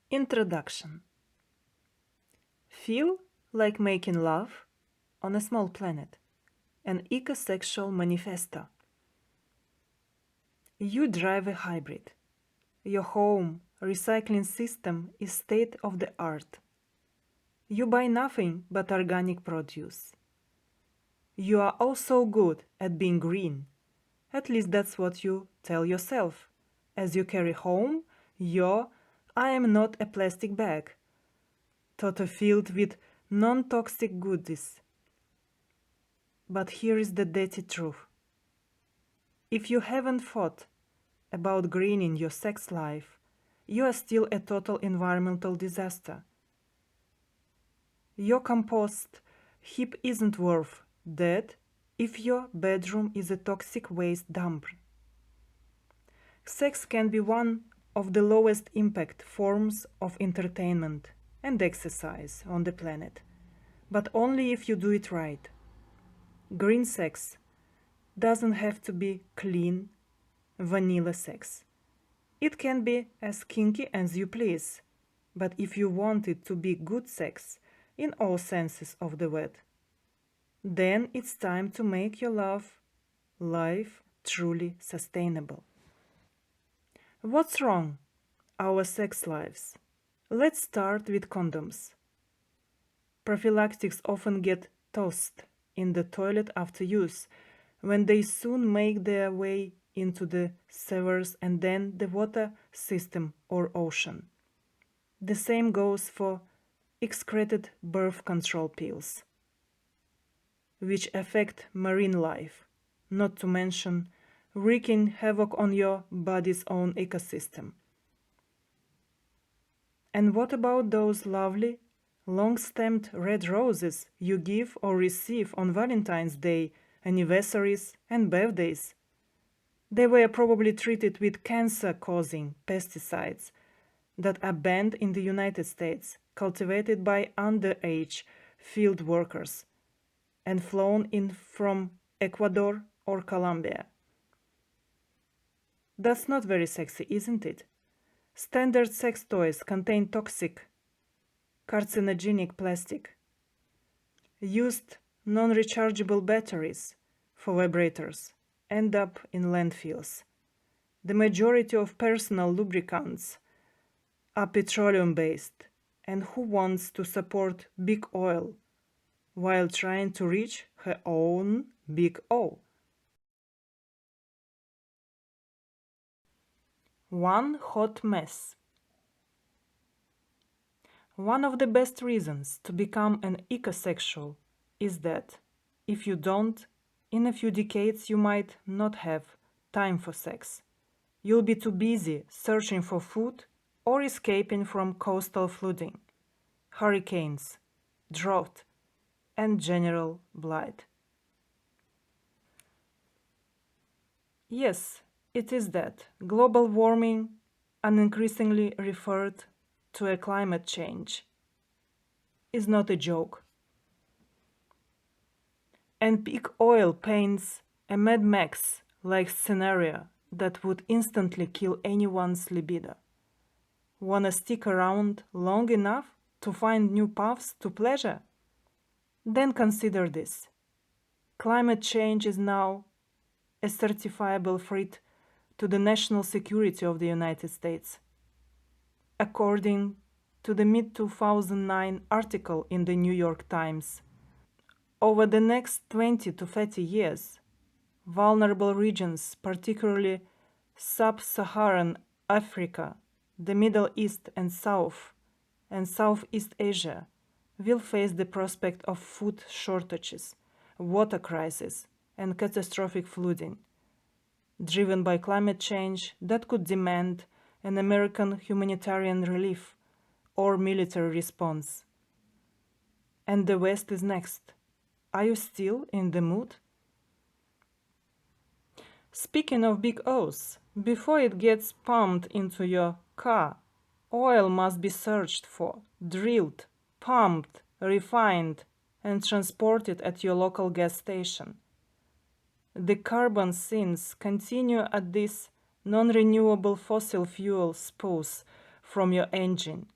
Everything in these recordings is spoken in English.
Introduction. Feel like making love on a small planet, an ecosexual manifesto. You drive a hybrid. Your home recycling system is state of the art. You buy nothing but organic produce. You are also good at being green. At least that's what you tell yourself as you carry home your I am not a plastic bag, toto filled with non-toxic goodies. But here is the dirty truth. If you haven't thought about greening your sex life, you are still a total environmental disaster. Your compost heap isn't worth that if your bedroom is a toxic waste dump. Sex can be one of the lowest impact forms of entertainment and exercise on the planet, but only if you do it right. Green sex doesn't have to be clean, vanilla sex. It can be as kinky as you please, but if you want it to be good sex in all senses of the word, then it's time to make your love life truly sustainable. What's wrong? Our sex lives. Let's start with condoms. Prophylactics often get tossed in the toilet after use, when they soon make their way into the sewers and then the water system or ocean. The same goes for excreted birth control pills, which affect marine life, not to mention wreaking havoc on your body's own ecosystem. And what about those lovely, long-stemmed red roses you give or receive on Valentine's Day, anniversaries, and birthdays? They were probably treated with cancer-causing pesticides that are banned in the United States, cultivated by underage field workers, and flown in from Ecuador or Colombia. That's not very sexy, isn't it? Standard sex toys contain toxic, carcinogenic plastic. Used non-rechargeable batteries for vibrators end up in landfills. The majority of personal lubricants are petroleum-based, and who wants to support big oil while trying to reach her own big O? One hot mess. One of the best reasons to become an ecosexual is that if you don't, in a few decades you might not have time for sex. You'll be too busy searching for food or escaping from coastal flooding, hurricanes, drought, and general blight. Yes, it is that global warming, and increasingly referred to as climate change, is not a joke. And big oil paints a Mad Max-like scenario that would instantly kill anyone's libido. Wanna stick around long enough to find new paths to pleasure? Then consider this. Climate change is now a certifiable threat to the national security of the United States. According to the mid-2009 article in the New York Times, over the next 20 to 30 years, vulnerable regions, particularly sub-Saharan Africa, the Middle East and Southeast Asia, will face the prospect of food shortages, water crisis, and catastrophic flooding, driven by climate change that could demand an American humanitarian relief or military response. And the West is next. Are you still in the mood? Speaking of big O's, before it gets pumped into your car, oil must be searched for, drilled, pumped, refined, and transported at your local gas station. The carbon sinks continue at this non-renewable fossil fuel spouse from your engine,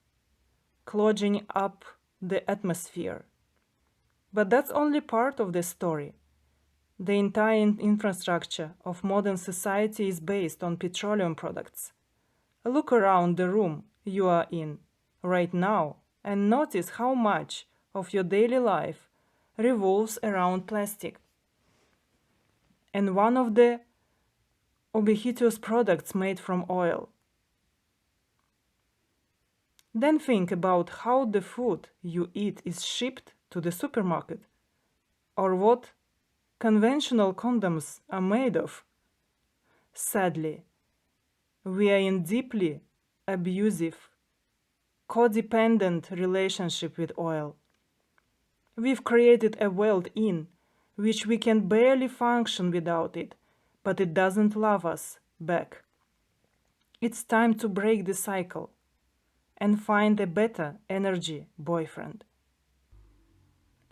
clogging up the atmosphere. But that's only part of the story. The entire infrastructure of modern society is based on petroleum products. Look around the room you are in right now and notice how much of your daily life revolves around plastic. And one of the ubiquitous products made from oil. Then think about how the food you eat is shipped to the supermarket, or what conventional condoms are made of. Sadly, we are in deeply abusive, codependent relationship with oil. We've created a world in which we can barely function without it, but it doesn't love us back. It's time to break the cycle and find a better energy boyfriend.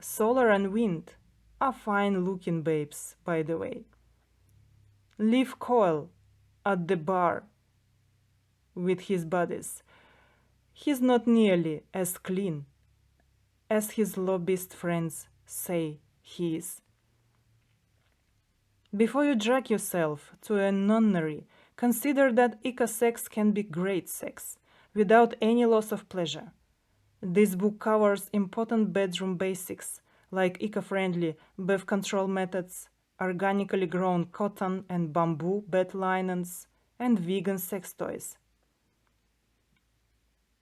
Solar and wind are fine-looking babes, by the way. Leave Coil at the bar with his buddies. He's not nearly as clean as his lobbyist friends say he is. Before you drag yourself to a nunnery, consider that eco-sex can be great sex, without any loss of pleasure. This book covers important bedroom basics, like eco-friendly birth control methods, organically grown cotton and bamboo bed linens, and vegan sex toys.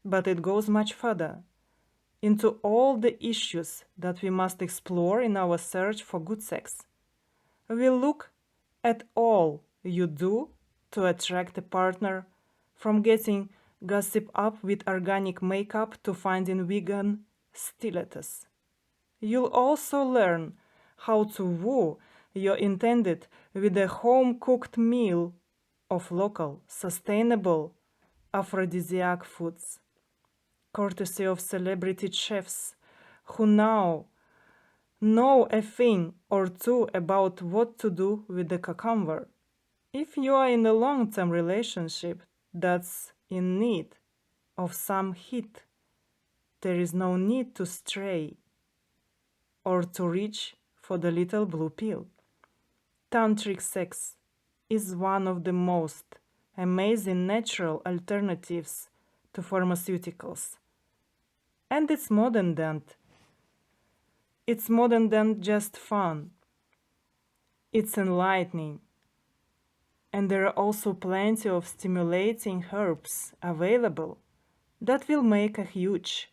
But it goes much further, into all the issues that we must explore in our search for good sex. We'll look at all you do to attract a partner, from getting gossip up with organic makeup to finding vegan stilettos. You'll also learn how to woo your intended with a home-cooked meal of local, sustainable aphrodisiac foods, courtesy of celebrity chefs who now know a thing or two about what to do with the cucumber. If you are in a long-term relationship that's in need of some heat, there is no need to stray or to reach for the little blue pill. Tantric sex is one of the most amazing natural alternatives to pharmaceuticals. And it's more than that. It's more than just fun. It's enlightening. And there are also plenty of stimulating herbs available that will make a huge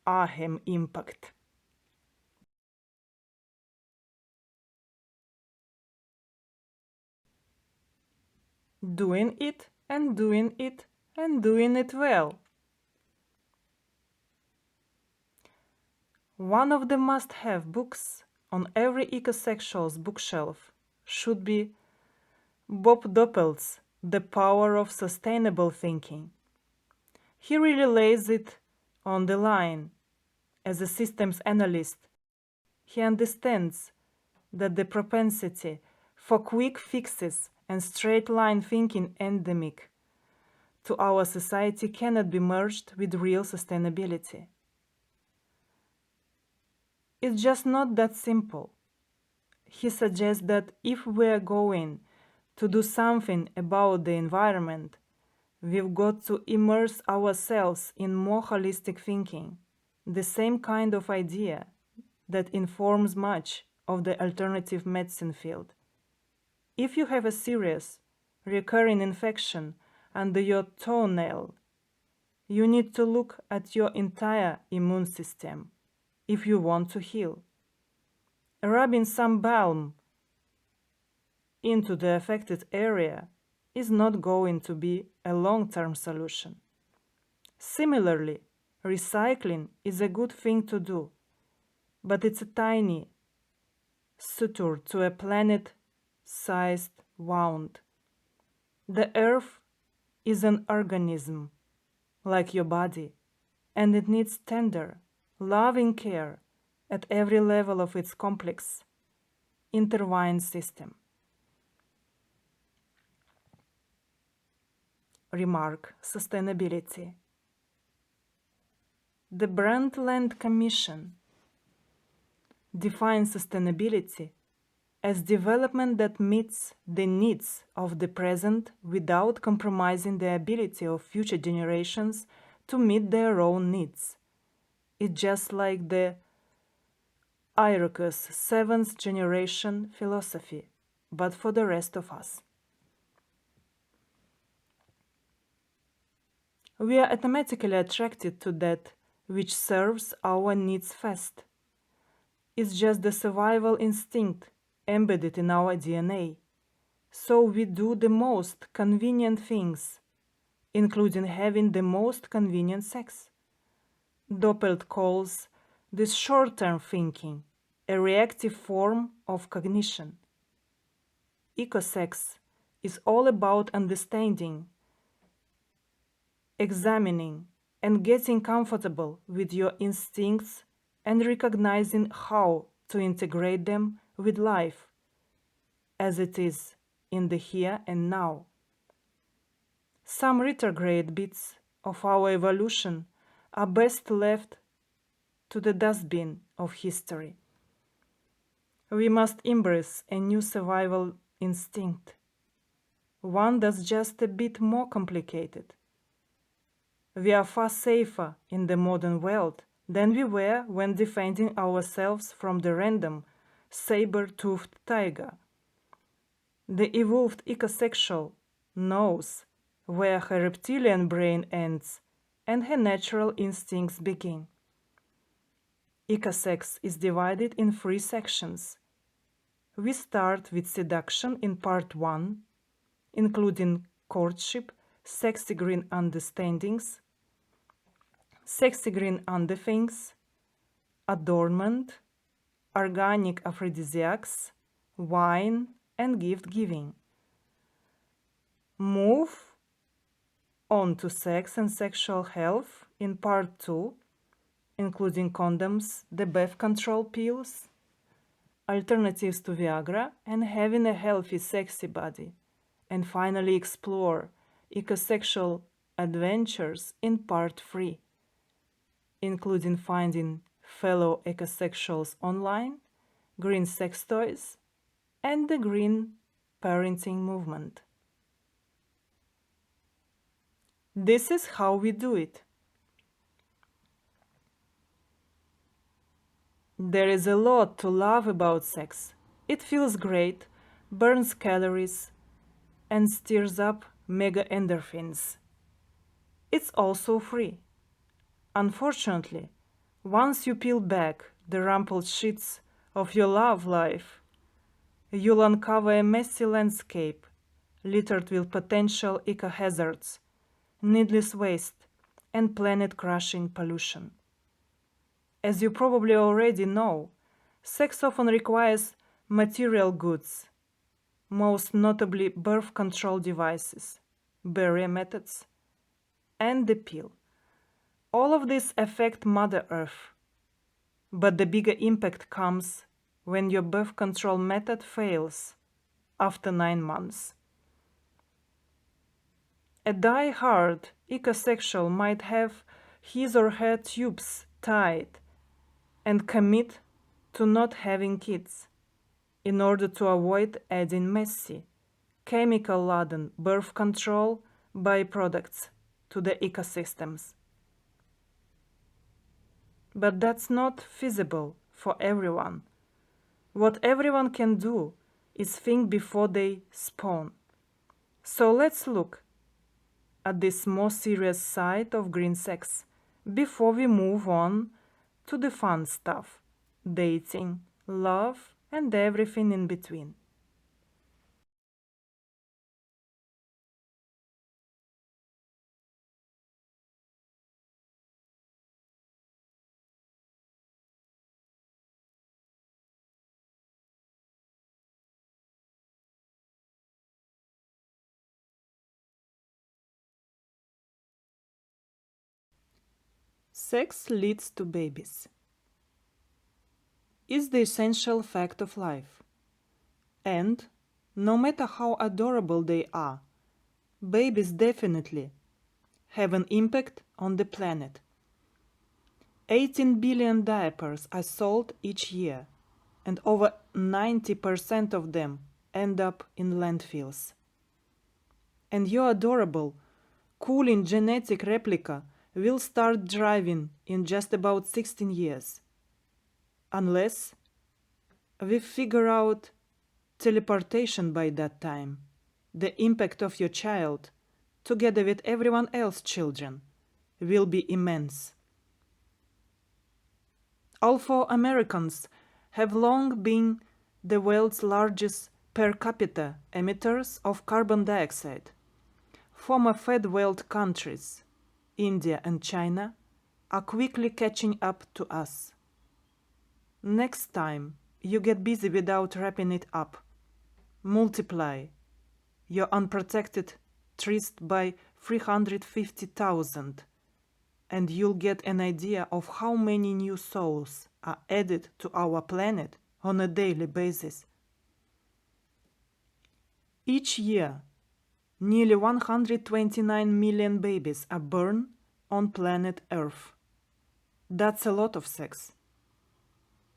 ahem impact. Doing it and doing it and doing it well. One of the must-have books on every ecosexual's bookshelf should be Bob Doppel's The Power of Sustainable Thinking. He really lays it on the line. As a systems analyst, he understands that the propensity for quick fixes and straight-line thinking endemic to our society cannot be merged with real sustainability. It's just not that simple. He suggests that if we're going to do something about the environment, we've got to immerse ourselves in more holistic thinking, the same kind of idea that informs much of the alternative medicine field. If you have a serious, recurring infection under your toenail, you need to look at your entire immune system if you want to heal. Rubbing some balm into the affected area is not going to be a long-term solution. Similarly, recycling is a good thing to do, but it's a tiny suture to a planet-sized wound. The earth is an organism, like your body, and it needs tender, loving care at every level of its complex, intertwined system. Remark: sustainability. The Brundtland Commission defines sustainability as development that meets the needs of the present without compromising the ability of future generations to meet their own needs. It's just like the Iroquois seventh generation philosophy, but for the rest of us. We are automatically attracted to that which serves our needs first. It's just the survival instinct embedded in our DNA. So we do the most convenient things, including having the most convenient sex. Doppelt calls this short-term thinking a reactive form of cognition. Ecosex is all about understanding, examining, and getting comfortable with your instincts and recognizing how to integrate them with life as it is in the here and now. Some retrograde bits of our evolution are best left to the dustbin of history. We must embrace a new survival instinct, one that's just a bit more complicated. We are far safer in the modern world than we were when defending ourselves from the random saber-toothed tiger. The evolved ecosexual knows where her reptilian brain ends and her natural instincts begin. Ecosex is divided in 3 sections. We start with seduction in part 1, including courtship, sexy green understandings, sexy green underthings, adornment, organic aphrodisiacs, wine, and gift giving. Move on to sex and sexual health in part 2, including condoms, the birth control pills, alternatives to Viagra, and having a healthy, sexy body. And finally explore ecosexual adventures in part 3, including finding fellow ecosexuals online, green sex toys, and the green parenting movement. This is how we do it. There is a lot to love about sex. It feels great, burns calories, and stirs up mega endorphins. It's also free. Unfortunately, once you peel back the rumpled sheets of your love life, you'll uncover a messy landscape littered with potential eco-hazards, needless waste, and planet-crushing pollution. As you probably already know, sex often requires material goods, most notably birth control devices, barrier methods, and the pill. All of these affect Mother Earth, but the bigger impact comes when your birth control method fails after 9 months. A die-hard ecosexual might have his or her tubes tied and commit to not having kids in order to avoid adding messy, chemical-laden birth control byproducts to the ecosystems. But that's not feasible for everyone. What everyone can do is think before they spawn. So let's look at this more serious side of green sex before we move on to the fun stuff, dating, love, and everything in between. Sex leads to babies. Is the essential fact of life. And, no matter how adorable they are, babies definitely have an impact on the planet. 18 billion diapers are sold each year, and over 90% of them end up in landfills. And your adorable, cooling genetic replica will start driving in just about 16 years. Unless we figure out teleportation by that time, the impact of your child, together with everyone else's children, will be immense. All 4 Americans have long been the world's largest per capita emitters of carbon dioxide. Former third world countries, India and China, are quickly catching up to us. Next time you get busy without wrapping it up, multiply your unprotected trees by 350,000, and you'll get an idea of how many new souls are added to our planet on a daily basis. Each year, nearly 129 million babies are born on planet Earth. That's a lot of sex.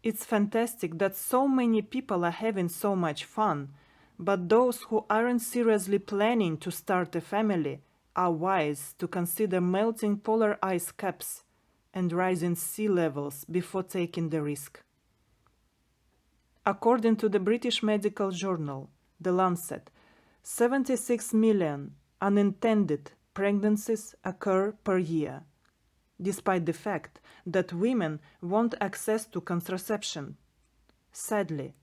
It's fantastic that so many people are having so much fun, but those who aren't seriously planning to start a family are wise to consider melting polar ice caps and rising sea levels before taking the risk. According to the British medical journal, The Lancet, 76 million unintended pregnancies occur per year, despite the fact that women want access to contraception. Sadly,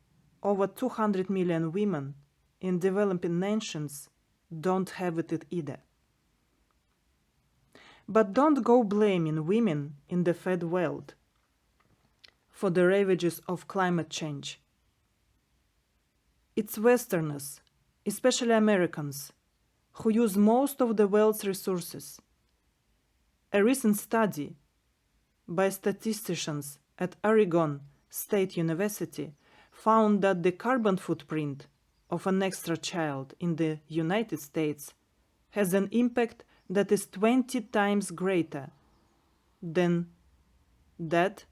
over 200 million women in developing nations don't have it either. But don't go blaming women in the third world for the ravages of climate change. It's Westerners, especially Americans, who use most of the world's resources. A recent study by statisticians at Oregon State University found that the carbon footprint of an extra child in the United States has an impact that is 20 times greater than that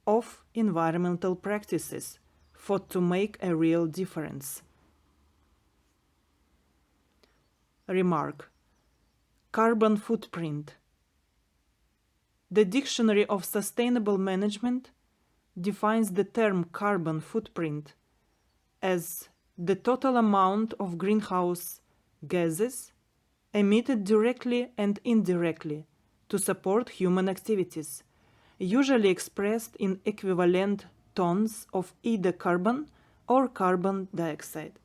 of environmental practices thought to make a real difference. Remark: carbon footprint. The Dictionary of Sustainable Management defines the term carbon footprint as the total amount of greenhouse gases emitted directly and indirectly to support human activities, usually expressed in equivalent tons of either carbon or carbon dioxide.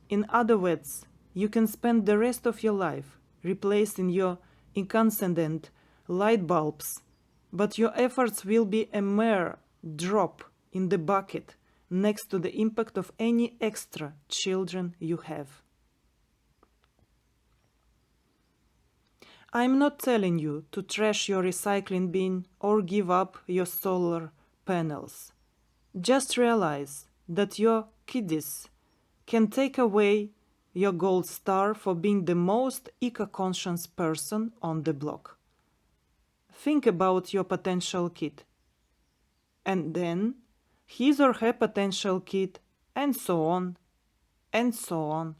In other words, you can spend the rest of your life replacing your incandescent light bulbs, but your efforts will be a mere drop in the bucket next to the impact of any extra children you have. I'm not telling you to trash your recycling bin or give up your solar panels. Just realize that your kiddies can take away your gold star for being the most eco-conscious person on the block. Think about your potential kid, and then his or her potential kid, and so on, and so on.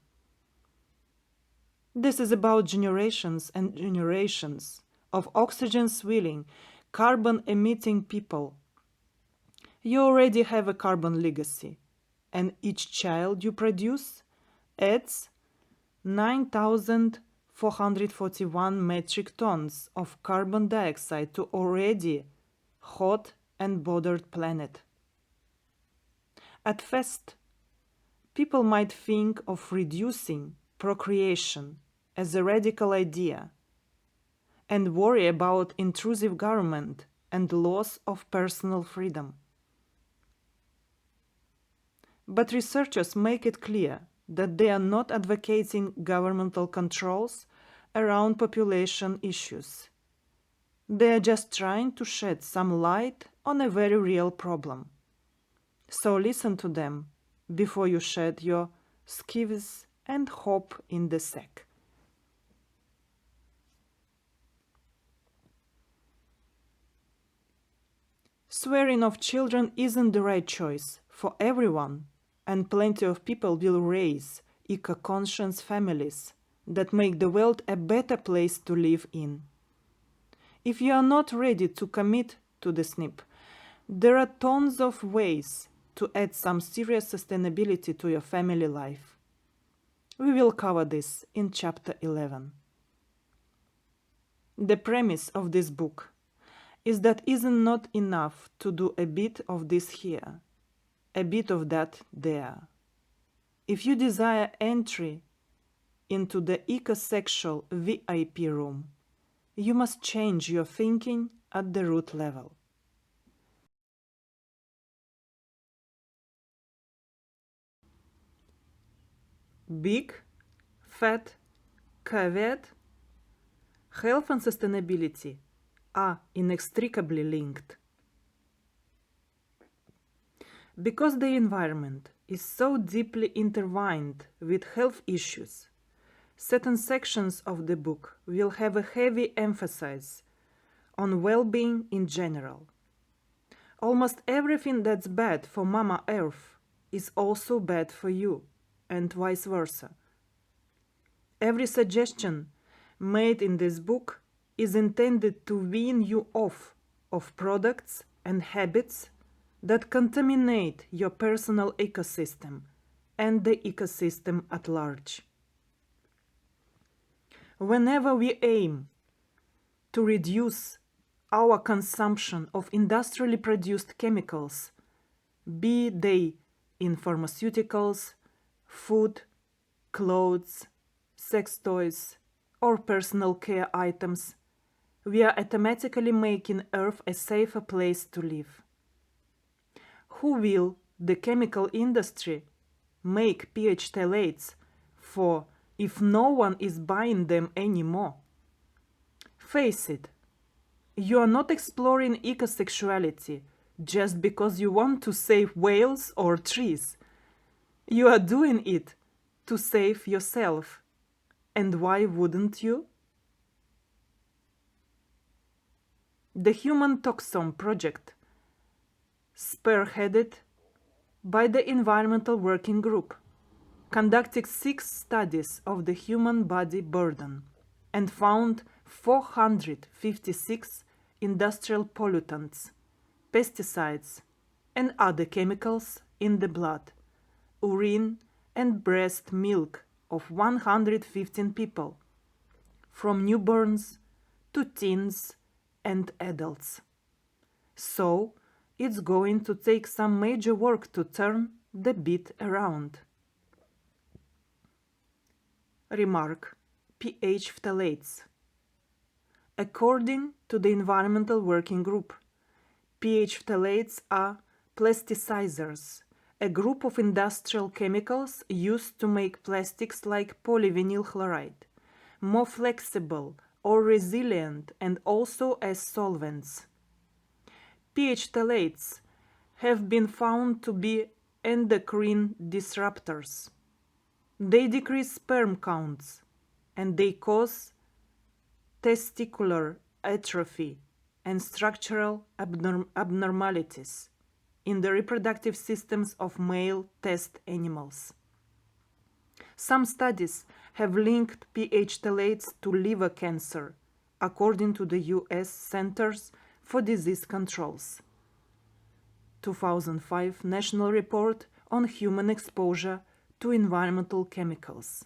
This is about generations and generations of oxygen-swilling, carbon-emitting people. You already have a carbon legacy, and each child you produce adds 9,441 metric tons of carbon dioxide to already hot and bothered planet. At first, people might think of reducing procreation as a radical idea and worry about intrusive government and loss of personal freedom. But researchers make it clear that they are not advocating governmental controls around population issues. They are just trying to shed some light on a very real problem. So listen to them before you shed your skivvies and hop in the sack. Swearing off children isn't the right choice for everyone, and plenty of people will raise eco-conscious families that make the world a better place to live in. If you are not ready to commit to the SNP, there are tons of ways to add some serious sustainability to your family life. We will cover this in chapter 11. The premise of this book is that it is not enough to do a bit of this here, a bit of that there. If you desire entry into the ecosexual VIP room, you must change your thinking at the root level. Big, fat, caveat: health and sustainability are inextricably linked. Because the environment is so deeply intertwined with health issues, certain sections of the book will have a heavy emphasis on well-being in general. Almost everything that's bad for Mama Earth is also bad for you, and vice versa. Every suggestion made in this book is intended to wean you off of products and habits that contaminate your personal ecosystem and the ecosystem at large. Whenever we aim to reduce our consumption of industrially produced chemicals, be they in pharmaceuticals, food, clothes, sex toys, or personal care items, we are automatically making Earth a safer place to live. Who will the chemical industry make pH phthalates for if no one is buying them anymore? Face it, you are not exploring ecosexuality just because you want to save whales or trees. You are doing it to save yourself. And why wouldn't you? The Human Toxome Project, spearheaded by the Environmental Working Group, conducted 6 studies of the human body burden and found 456 industrial pollutants, pesticides, and other chemicals in the blood, urine, and breast milk of 115 people, from newborns to teens and adults. So, it's going to take some major work to turn the bit around. Remark: pH phthalates. According to the Environmental Working Group, pH phthalates are plasticizers, a group of industrial chemicals used to make plastics like polyvinyl chloride more flexible or resilient, and also as solvents. pH phthalates have been found to be endocrine disruptors. They decrease sperm counts, and they cause testicular atrophy and structural abnormalities in the reproductive systems of male test animals. Some studies have linked pH phthalates to liver cancer, according to the U.S. Centers for Disease Control's 2005 National Report on Human Exposure to Environmental Chemicals.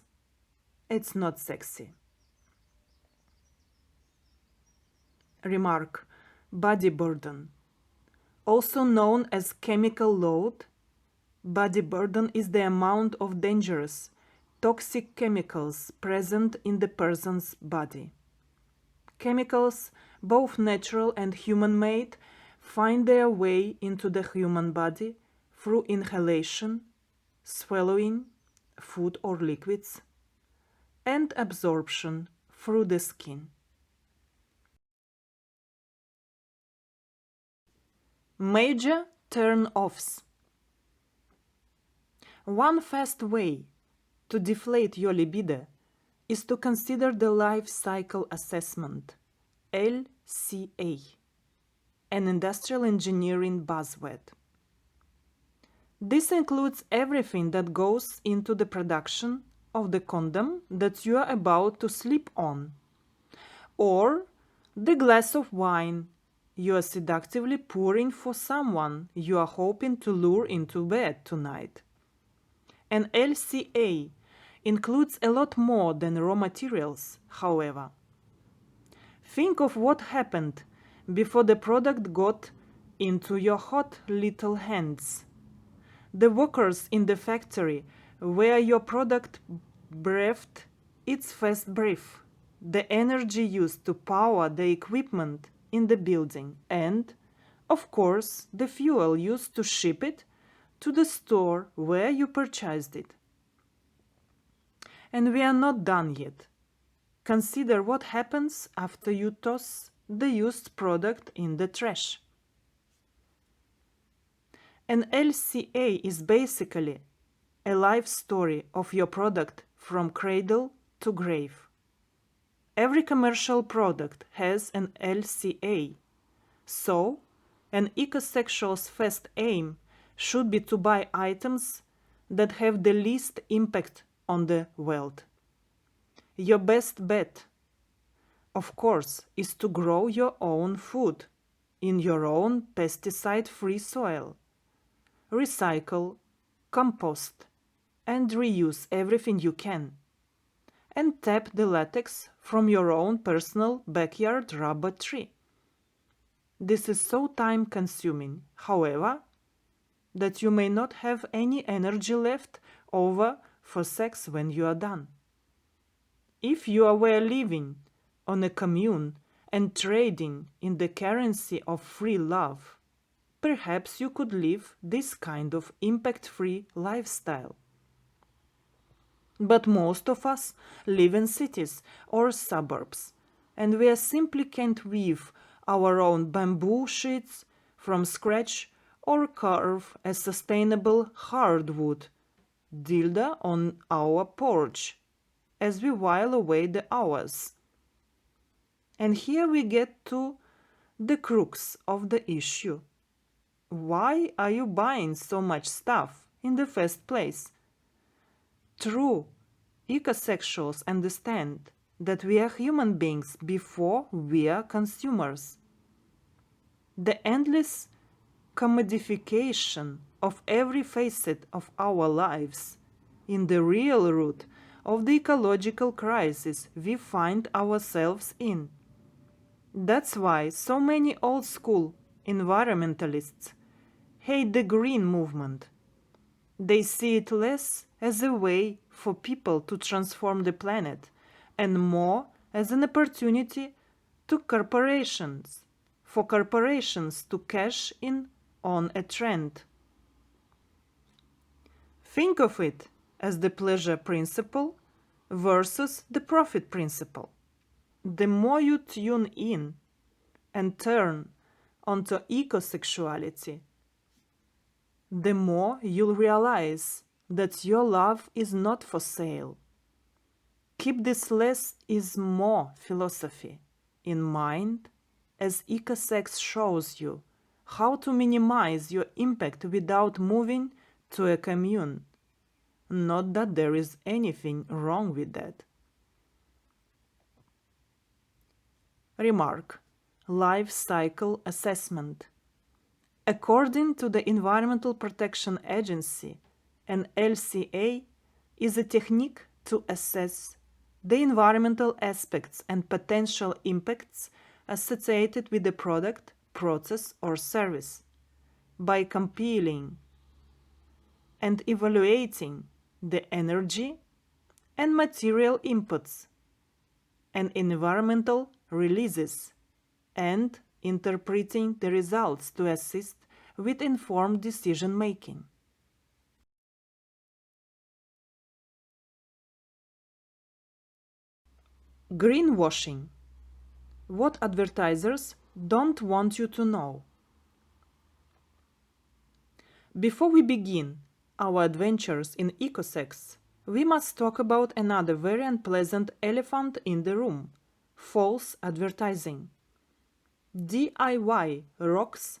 It's not sexy. Remark: body burden. Also known as chemical load, body burden is the amount of dangerous, toxic chemicals present in the person's body. Chemicals, both natural and human-made, find their way into the human body through inhalation, swallowing food or liquids, and absorption through the skin. Major turn-offs. One fast way to deflate your libido is to consider the life cycle assessment, LCA. an industrial engineering buzzword. This includes everything that goes into the production of the condom that you are about to slip on, or the glass of wine you are seductively pouring for someone you are hoping to lure into bed tonight. An LCA includes a lot more than raw materials, however. Think of what happened before the product got into your hot little hands. The workers in the factory where your product breathed its first breath, the energy used to power the equipment in the building, and, of course, the fuel used to ship it to the store where you purchased it. And we are not done yet. Consider what happens after you toss the used product in the trash. An LCA is basically a life story of your product from cradle to grave. Every commercial product has an LCA, so an ecosexual's first aim should be to buy items that have the least impact on the world. Your best bet, of course, is to grow your own food in your own pesticide-free soil. Recycle, compost, and reuse everything you can. And tap the latex from your own personal backyard rubber tree. This is so time-consuming, however, that you may not have any energy left over for sex when you are done. If you were living on a commune and trading in the currency of free love, perhaps you could live this kind of impact-free lifestyle. But most of us live in cities or suburbs, and we simply can't weave our own bamboo sheets from scratch or carve a sustainable hardwood dildo on our porch as we while away the hours. And here we get to the crux of the issue. Why are you buying so much stuff in the first place? True, ecosexuals understand that we are human beings before we are consumers. The endless commodification of every facet of our lives is the real root of the ecological crisis we find ourselves in. That's why so many old-school environmentalists hate the green movement. They see it less as a way for people to transform the planet and more as an opportunity for corporations to cash in on a trend. Think of it as the pleasure principle versus the profit principle. The more you tune in and turn onto ecosexuality, the more you'll realize that your love is not for sale. Keep this less is more philosophy in mind as ecosex shows you how to minimize your impact without moving to a commune. Not that there is anything wrong with that. Remark: Life cycle assessment. According to the Environmental Protection Agency, an LCA is a technique to assess the environmental aspects and potential impacts associated with the product, process, or service by compiling and evaluating the energy and material inputs and environmental releases and interpreting the results to assist with informed decision-making. Greenwashing. What advertisers don't want you to know. Before we begin our adventures in ecosex, we must talk about another very unpleasant elephant in the room: false advertising. DIY rocks,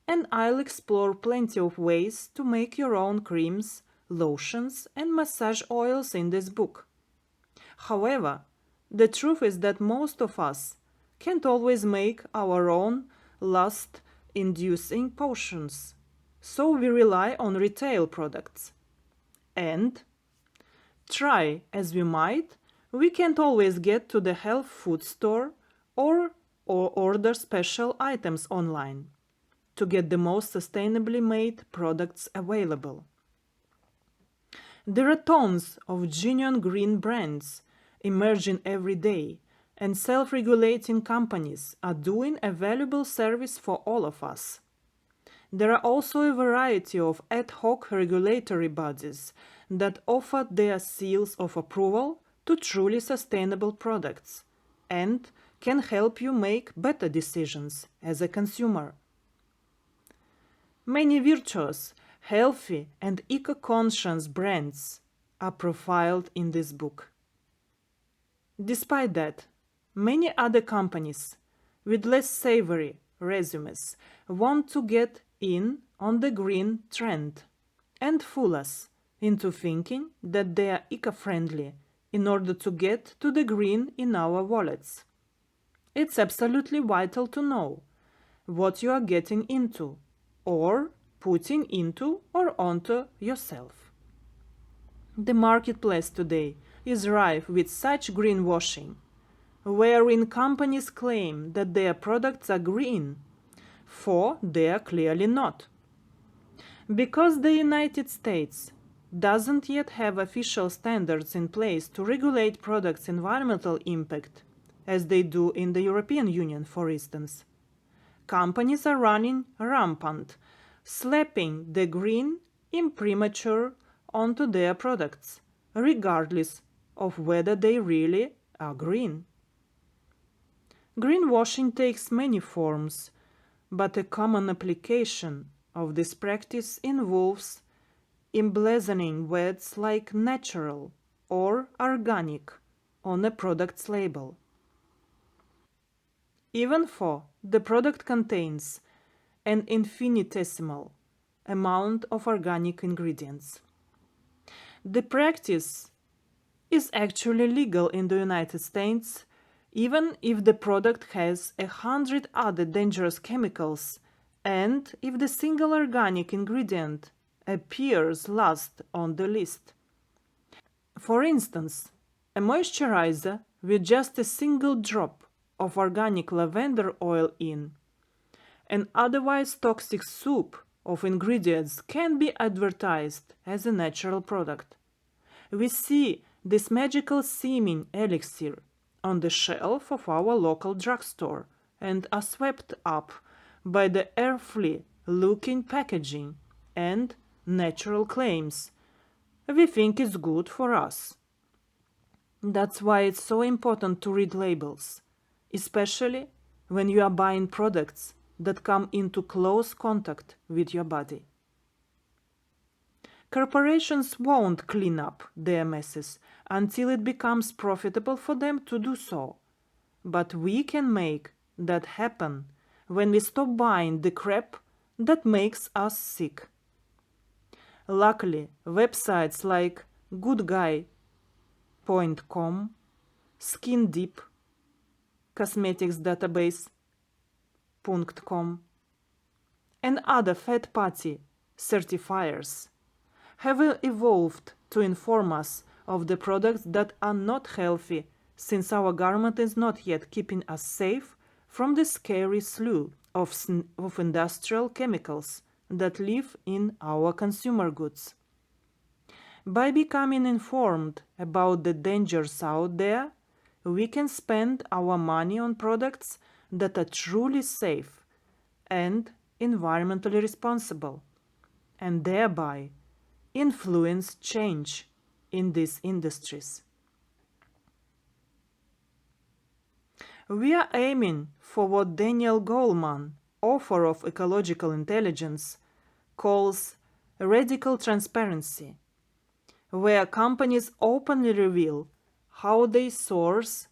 and I'll explore plenty of ways to make your own creams, lotions, and massage oils in this book. However, the truth is that most of us can't always make our own lust-inducing potions, so we rely on retail products. And, try as we might, we can't always get to the health food store or order special items online to get the most sustainably made products available. There are tons of genuine green brands emerging every day, and self-regulating companies are doing a valuable service for all of us. There are also a variety of ad hoc regulatory bodies that offer their seals of approval to truly sustainable products and can help you make better decisions as a consumer. Many virtuous, healthy, and eco-conscious brands are profiled in this book. Despite that, many other companies with less savory resumes want to get in on the green trend and fool us into thinking that they are eco-friendly in order to get to the green in our wallets. It's absolutely vital to know what you are getting into or putting into or onto yourself. The marketplace today is rife with such greenwashing, wherein companies claim that their products are green, for they are clearly not. Because the United States doesn't yet have official standards in place to regulate products' environmental impact, as they do in the European Union, for instance, companies are running rampant, slapping the green imprimatur onto their products, regardless of whether they really are green. Greenwashing takes many forms, but a common application of this practice involves emblazoning words like natural or organic on a product's label, even though the product contains an infinitesimal amount of organic ingredients. The practice is actually legal in the United States, even if the product has 100 other dangerous chemicals and if the single organic ingredient appears last on the list. For instance, a moisturizer with just a single drop of organic lavender oil in an otherwise toxic soup of ingredients can be advertised as a natural product. We see this magical seeming elixir on the shelf of our local drugstore and are swept up by the earthly looking packaging and natural claims we think is good for us. That's why it's so important to read labels, especially when you are buying products that come into close contact with your body. Corporations won't clean up their messes until it becomes profitable for them to do so. But we can make that happen when we stop buying the crap that makes us sick. Luckily, websites like goodguy.com, Skin Deep, cosmeticsdatabase.com, and other third-party certifiers have evolved to inform us of the products that are not healthy, since our government is not yet keeping us safe from the scary slew of industrial chemicals that live in our consumer goods. By becoming informed about the dangers out there, we can spend our money on products that are truly safe and environmentally responsible, and thereby influence change in these industries. We are aiming for what Daniel Goleman, author of Ecological Intelligence, calls radical transparency, where companies openly reveal how they source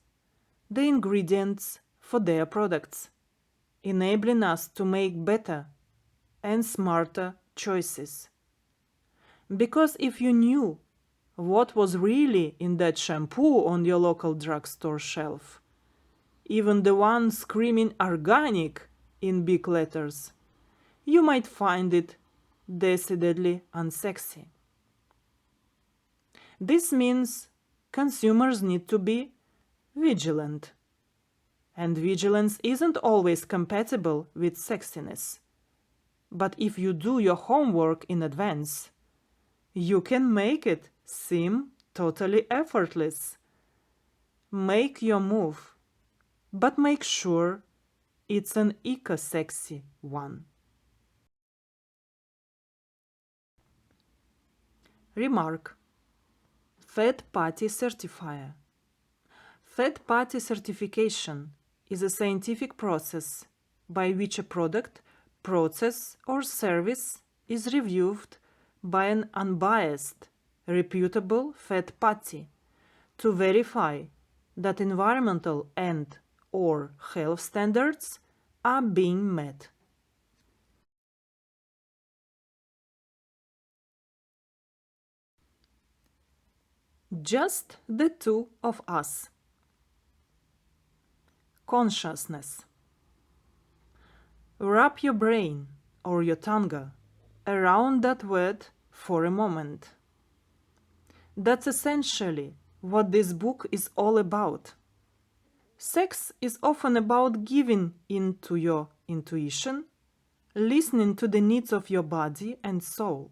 the ingredients for their products. enabling us to make better and smarter choices. Because if you knew what was really in that shampoo on your local drugstore shelf, even the one screaming organic in big letters, you might find it decidedly unsexy. This means consumers need to be vigilant. And vigilance isn't always compatible with sexiness. But if you do your homework in advance, you can make it seem totally effortless. Make your move, but make sure it's an eco-sexy one. Remark: Third-party certifier. Third-party certification is a scientific process by which a product, process, or service is reviewed by an unbiased, reputable third party to verify that environmental and/or health standards are being met. Just the two of us. Consciousness. Wrap your brain or your tongue around that word for a moment. That's essentially what this book is all about. Sex is often about giving in to your intuition, listening to the needs of your body and soul.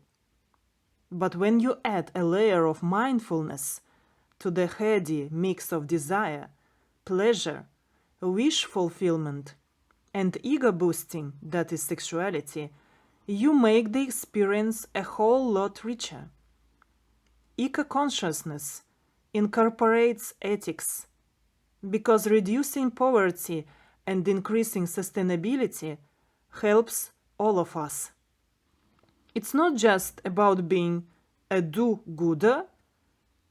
But when you add a layer of mindfulness to the heady mix of desire, pleasure, wish fulfillment, and ego boosting that is sexuality, you make the experience a whole lot richer. Eco-consciousness incorporates ethics, because reducing poverty and increasing sustainability helps all of us. It's not just about being a do-gooder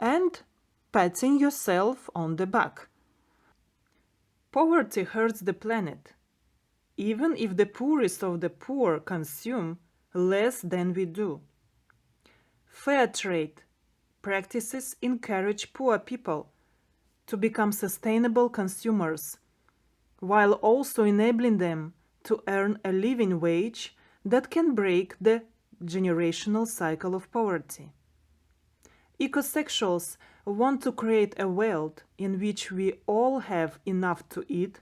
and patting yourself on the back. Poverty hurts the planet, even if the poorest of the poor consume less than we do. Fair trade practices encourage poor people to become sustainable consumers, while also enabling them to earn a living wage that can break the generational cycle of poverty. Ecosexuals want to create a world in which we all have enough to eat,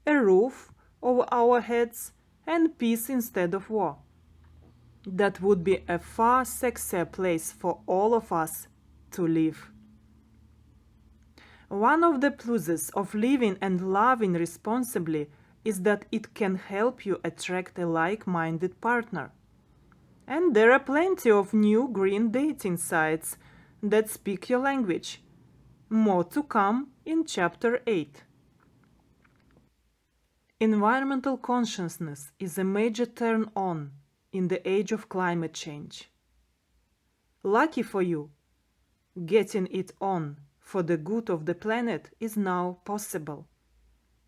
a roof over our heads, and peace instead of war. That would be a far sexier place for all of us to live. One of the pluses of living and loving responsibly is that it can help you attract a like-minded partner. And there are plenty of new green dating sites that speak your language. More to come in Chapter 8. Environmental consciousness is a major turn-on in the age of climate change. Lucky for you, getting it on for the good of the planet is now possible.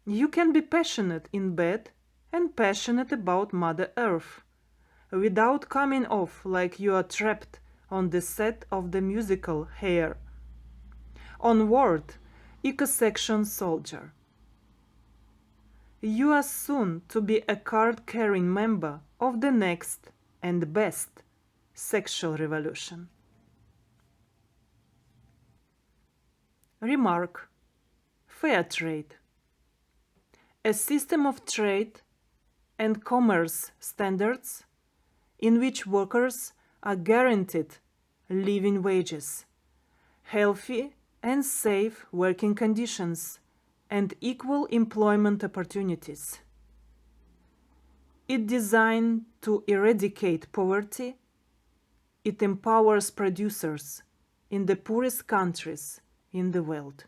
You can be passionate in bed and passionate about Mother Earth, without coming off like you are trapped on the set of the musical Hair. Onward, eco-section soldier. You are soon to be a card-carrying member of the next and best sexual revolution. Remark: Fair trade. A system of trade and commerce standards in which workers are guaranteed living wages, healthy and safe working conditions, and equal employment opportunities. It designed to eradicate poverty. It empowers producers in the poorest countries in the world.